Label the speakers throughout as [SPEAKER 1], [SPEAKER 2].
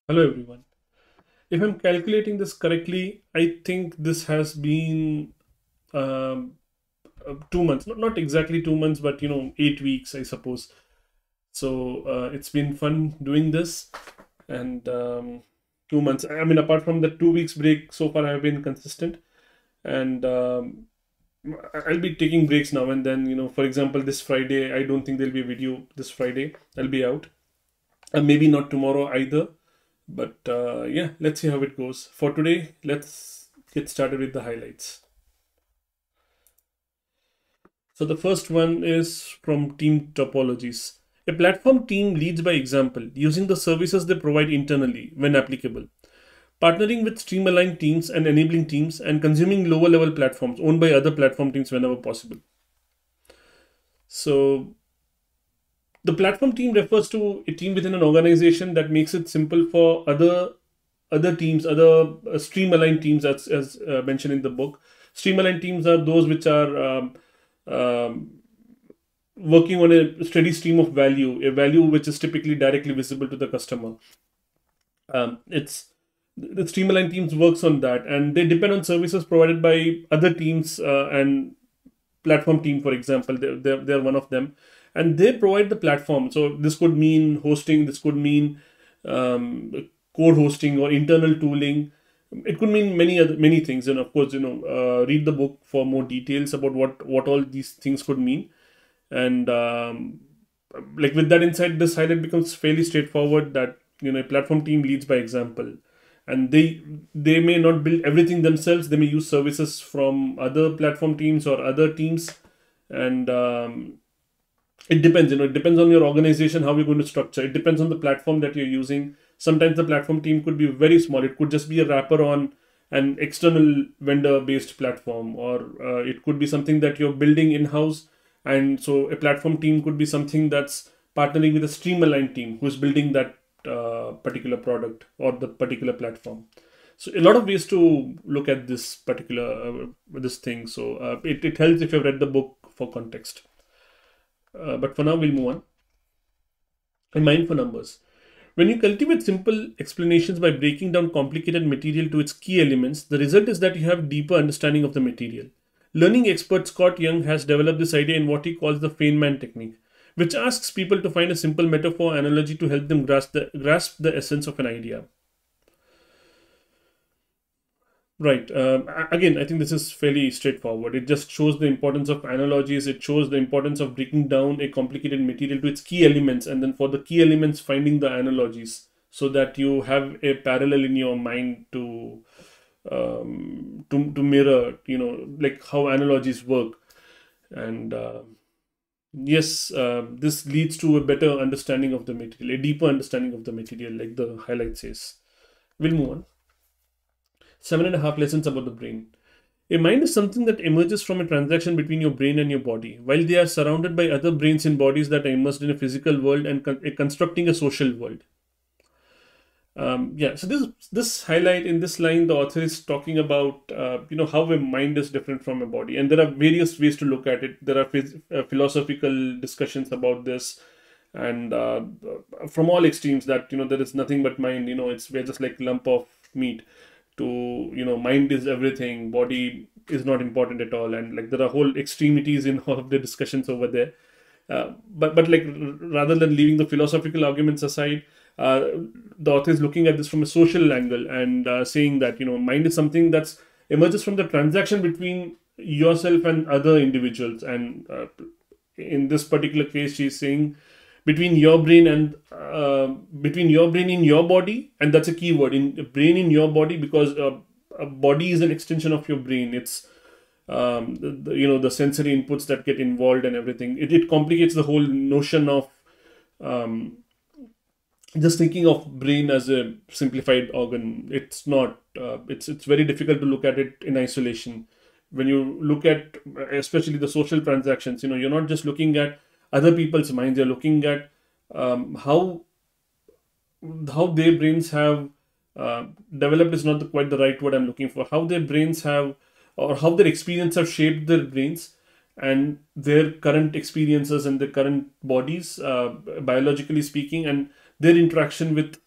[SPEAKER 1] Hello everyone. If I'm calculating this correctly, I think this has been um, 2 months, not exactly 2 months, but 8 weeks, I suppose. So it's been fun doing this, and 2 months. I mean, apart from the 2 weeks break, so far I've been consistent, and I'll be taking breaks now and then. For example, this Friday, I don't think there'll be a video this Friday. I'll be out, and maybe not tomorrow either. But yeah, let's see how it goes. For today, let's get started with the highlights. So the first one is from Team Topologies. A platform team leads by example, using the services they provide internally when applicable, partnering with stream-aligned teams and enabling teams, and consuming lower-level platforms owned by other platform teams whenever possible. So the platform team refers to a team within an organization that makes it simple for other teams, other stream aligned teams, as mentioned in the book. Stream aligned teams are those which are um, working on a steady stream of value, a value which is typically directly visible to the customer. It's the stream aligned teams works on that, and they depend on services provided by other teams and platform team, for example. They're one of them, and they provide the platform. So this could mean hosting, this could mean code hosting or internal tooling. It could mean many things, and of course, read the book for more details about what all these things could mean. And like with that insight, this highlight becomes fairly straightforward that a platform team leads by example, and they may not build everything themselves. They may use services from other platform teams or other teams, and it depends. It depends on your organization, how you're going to structure. It depends on the platform that you're using. Sometimes the platform team could be very small. It could just be a wrapper on an external vendor based platform, or it could be something that you're building in house. And so a platform team could be something that's partnering with a stream aligned team who's building that particular product or the particular platform. So a lot of ways to look at this particular this thing. So it helps if you've read the book for context. But for now, we'll move on. A mind for numbers. When you cultivate simple explanations by breaking down complicated material to its key elements, the result is that you have deeper understanding of the material. Learning expert Scott Young has developed this idea in what he calls the Feynman technique, which asks people to find a simple metaphor analogy to help them grasp the essence of an idea. Right. Again, I think this is fairly straightforward. It just shows the importance of analogies. It shows the importance of breaking down a complicated material to its key elements, and then for the key elements, finding the analogies so that you have a parallel in your mind to mirror, like how analogies work. And yes, this leads to a better understanding of the material, a deeper understanding of the material, like the highlight says. We'll move on. 7.5 lessons about the brain. A mind is something that emerges from a transaction between your brain and your body, while they are surrounded by other brains in bodies that are immersed in a physical world and constructing a social world. Yeah, so this highlight in this line, the author is talking about how a mind is different from a body, and there are various ways to look at it. There are philosophical discussions about this, and from all extremes that there is nothing but mind. We're just like lump of meat. To mind is everything, body is not important at all, and like there are whole extremities in all of the discussions over there. But like rather than leaving the philosophical arguments aside, the author is looking at this from a social angle and saying that mind is something that's emerges from the transaction between yourself and other individuals, and in this particular case she's saying between your brain and between your brain in your body, and that's a key word, in brain in your body, because a body is an extension of your brain. It's the sensory inputs that get involved and everything. It complicates the whole notion of um, just thinking of brain as a simplified organ. It's not. It's very difficult to look at it in isolation. When you look at especially the social transactions, you're not just looking at other people's minds. You're looking at how their brains have developed is not quite the right word I'm looking for. How their brains have, or how their experience have shaped their brains and their current experiences and their current bodies, biologically speaking, and their interaction with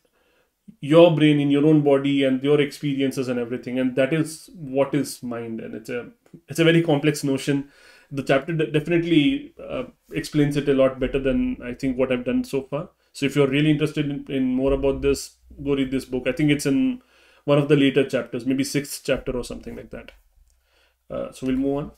[SPEAKER 1] your brain in your own body and your experiences and everything, and that is what is mind. And it's a very complex notion. The chapter definitely explains it a lot better than I think what I've done so far. So if you're really interested in more about this, go read this book. I think it's in one of the later chapters, maybe sixth chapter or something like that. So we'll move on.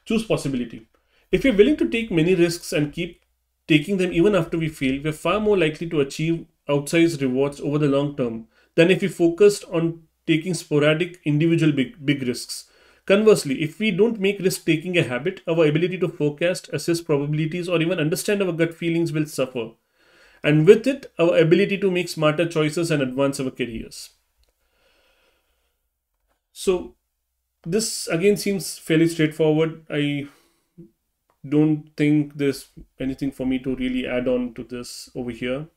[SPEAKER 1] Choose possibility. If we're willing to take many risks and keep taking them even after we fail, we're far more likely to achieve outsized rewards over the long term than if we focused on taking sporadic individual big risks. Conversely, if we don't make risk taking a habit, our ability to forecast, assess probabilities, or even understand our gut feelings will suffer. And with it, our ability to make smarter choices and advance our careers. So, this again seems fairly straightforward. I don't think there's anything for me to really add on to this over here.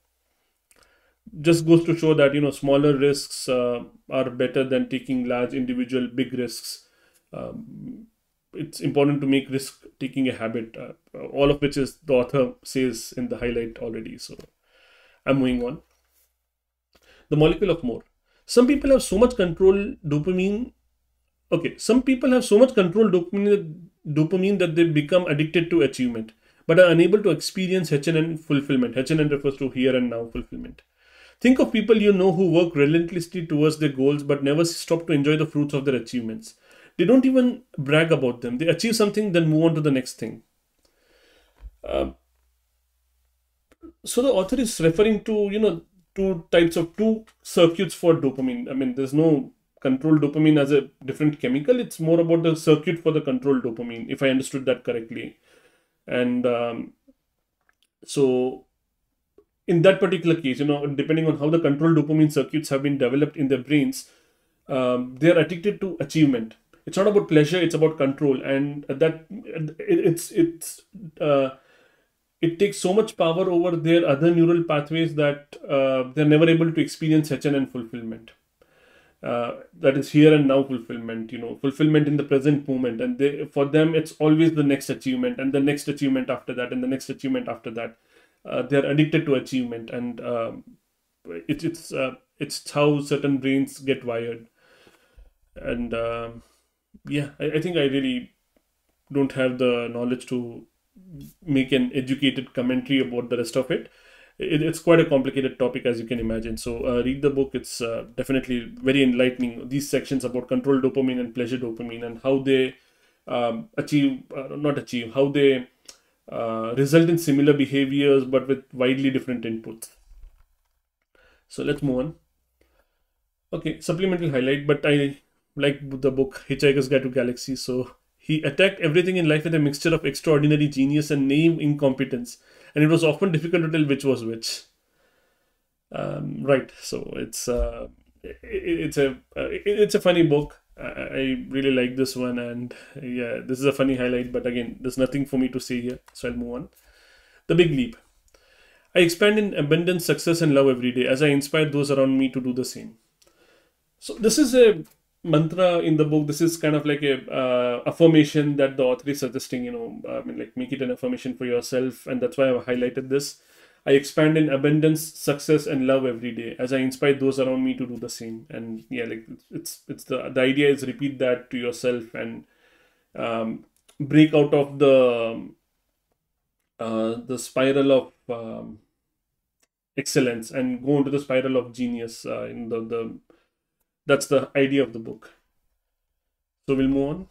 [SPEAKER 1] Just goes to show that smaller risks are better than taking large individual big risks. It's important to make risk taking a habit, all of which is the author says in the highlight already. So I'm moving on. The molecule of more. Some people have so much control dopamine. Okay, some people have so much control dopamine that they become addicted to achievement, but are unable to experience HNN fulfillment. HNN refers to here and now fulfillment. Think of people you know who work relentlessly towards their goals but never stop to enjoy the fruits of their achievements. They don't even brag about them. They achieve something, then move on to the next thing. So the author is referring to, two circuits for dopamine. I mean, there's no controlled dopamine as a different chemical. It's more about the circuit for the controlled dopamine, if I understood that correctly. And so in that particular case, depending on how the controlled dopamine circuits have been developed in their brains, they are addicted to achievement. It's not about pleasure; it's about control, and that it takes so much power over their other neural pathways that they're never able to experience HNN fulfillment. That is here and now fulfillment, fulfillment in the present moment, and for them it's always the next achievement and the next achievement after that and the next achievement after that. They're addicted to achievement, and it's how certain brains get wired. And yeah, I think I really don't have the knowledge to make an educated commentary about the rest of it. It's quite a complicated topic, as you can imagine. So read the book. It's definitely very enlightening. These sections about controlled dopamine and pleasure dopamine and how they how they result in similar behaviors but with widely different inputs. So let's move on. Okay, supplemental highlight, but I like the book Hitchhiker's Guide to Galaxy. So he attacked everything in life with a mixture of extraordinary genius and naive incompetence, and it was often difficult to tell which was which. Right. So it's a funny book. I really like this one, and yeah, this is a funny highlight. But again, there's nothing for me to say here, so I'll move on. The Big Leap. I expand in abundance, success, and love every day as I inspire those around me to do the same. So this is a mantra in the book. This is kind of like a affirmation that the author is suggesting. I mean, like, make it an affirmation for yourself, and that's why I've highlighted this. I expand in abundance, success, and love every day as I inspire those around me to do the same. And yeah, like it's the idea is repeat that to yourself and break out of the spiral of excellence and go into the spiral of genius. That's the idea of the book. So we'll move on.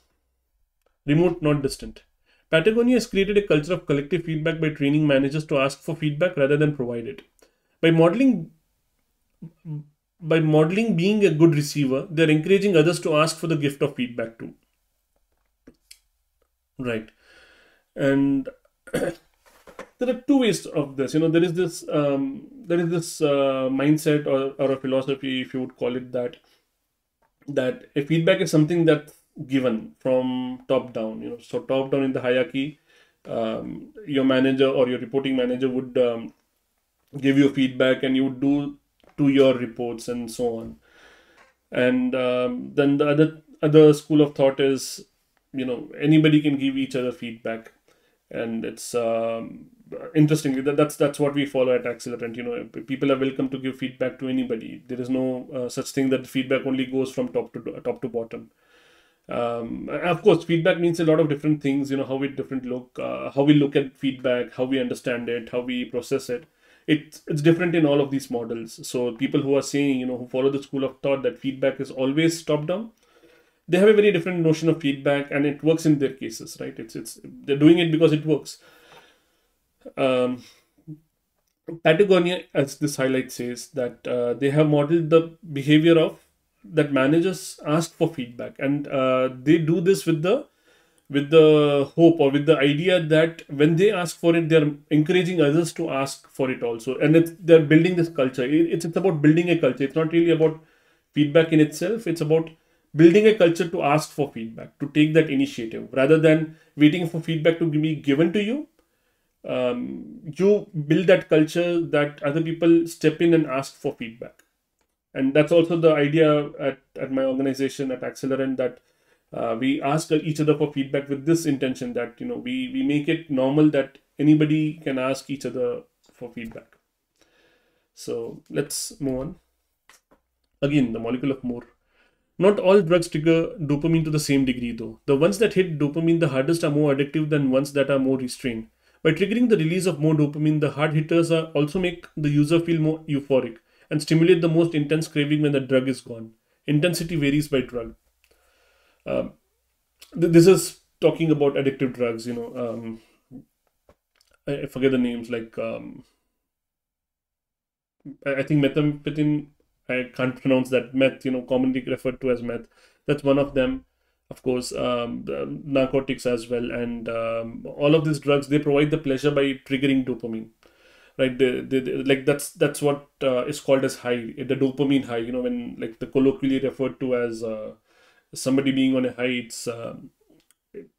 [SPEAKER 1] Remote, not distant. Patagonia has created a culture of collective feedback by training managers to ask for feedback rather than provide it. By modeling being a good receiver, they're encouraging others to ask for the gift of feedback too. Right. And there are two ways of this. There is this mindset or a philosophy, if you would call it that a feedback is something that's given from top down. So top down in the hierarchy, your manager or your reporting manager would give you feedback, and you would do to your reports and so on. And then the other school of thought is, anybody can give each other feedback, and it's interestingly, that's what we follow at Accelerant. People are welcome to give feedback to anybody. There is no such thing that feedback only goes from top to bottom. Of course, feedback means a lot of different things. How we different look, how we look at feedback, how we understand it, how we process it. It's different in all of these models. So people who are saying, who follow the school of thought that feedback is always top down, they have a very different notion of feedback, and it works in their cases, right? It's they're doing it because it works. Um, Patagonia, as this highlight says, that they have modeled the behavior of that managers ask for feedback, and they do this with the hope, or with the idea that when they ask for it, they're encouraging others to ask for it also, and they're building this culture. It's about building a culture. It's not really about feedback in itself. It's about building a culture to ask for feedback, to take that initiative rather than waiting for feedback to be given to you. You build that culture that other people step in and ask for feedback. And that's also the idea at my organization at Accelerant, that we ask each other for feedback with this intention that we make it normal that anybody can ask each other for feedback. So let's move on. Again, the molecule of more. Not all drugs trigger dopamine to the same degree though. The ones that hit dopamine the hardest are more addictive than ones that are more restrained. By triggering the release of more dopamine, the hard hitters also make the user feel more euphoric and stimulate the most intense craving when the drug is gone. Intensity varies by drug. This is talking about addictive drugs, I forget the names, like I think methamphetamine, I can't pronounce that, meth, commonly referred to as meth. That's one of them. Of course, the narcotics as well. And all of these drugs, they provide the pleasure by triggering dopamine, right? Like that's what is called as high, the dopamine high, when like the colloquially referred to as somebody being on a high,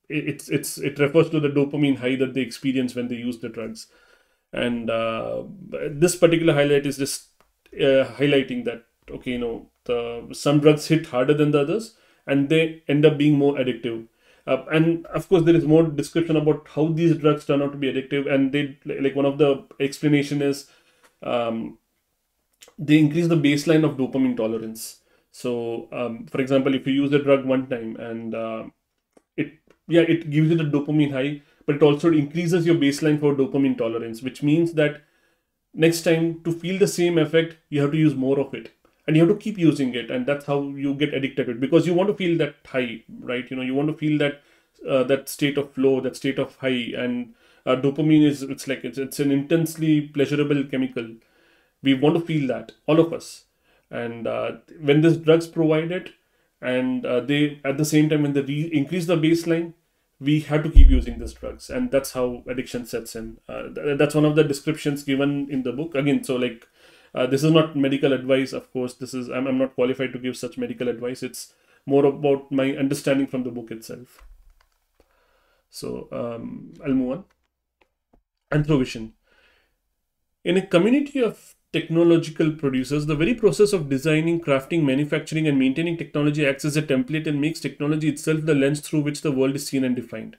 [SPEAKER 1] it refers to the dopamine high that they experience when they use the drugs. And this particular highlight is just highlighting that, okay, some drugs hit harder than the others, and they end up being more addictive. And of course, there is more description about how these drugs turn out to be addictive. And they, like, one of the explanation is they increase the baseline of dopamine tolerance. So, for example, if you use a drug one time and it gives you the dopamine high, but it also increases your baseline for dopamine tolerance, which means that next time, to feel the same effect, you have to use more of it, and you have to keep using it. And that's how you get addicted to it, because you want to feel that high, right? You want to feel that that state of flow, that state of high. And dopamine is, it's an intensely pleasurable chemical. We want to feel that, all of us. And when these drugs provide it, and they at the same time, when they increase the baseline, we have to keep using these drugs, and that's how addiction sets in. That's one of the descriptions given in the book. Again, so like this is not medical advice, of course. I'm not qualified to give such medical advice. It's more about my understanding from the book itself. So I'll move on. Anthro-Vision. In a community of technological producers, the very process of designing, crafting, manufacturing, and maintaining technology acts as a template and makes technology itself the lens through which the world is seen and defined.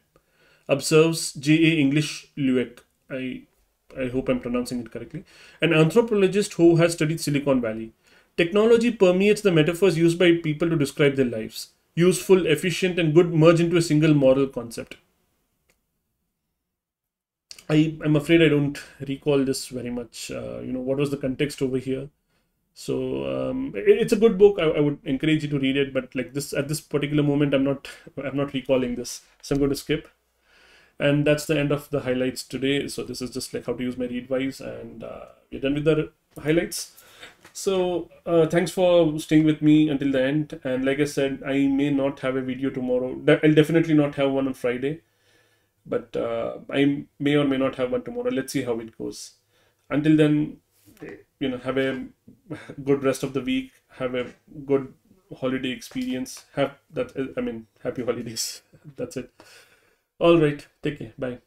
[SPEAKER 1] Observes J.A. English Lueck. I hope I'm pronouncing it correctly. An anthropologist who has studied Silicon Valley. Technology permeates the metaphors used by people to describe their lives. Useful, efficient, and good merge into a single moral concept. I'm afraid I don't recall this very much. What was the context over here? So it's a good book. I would encourage you to read it, but like this, at this particular moment, I'm not recalling this, so I'm going to skip. And that's the end of the highlights today. So this is just like how to use my readwise, and we're done with the highlights. So thanks for staying with me until the end. And like I said, I may not have a video tomorrow. I'll definitely not have one on Friday. But I may or may not have one tomorrow. Let's see how it goes. Until then, have a good rest of the week. Have a good holiday experience. Happy holidays. That's it. All right. Take care. Bye.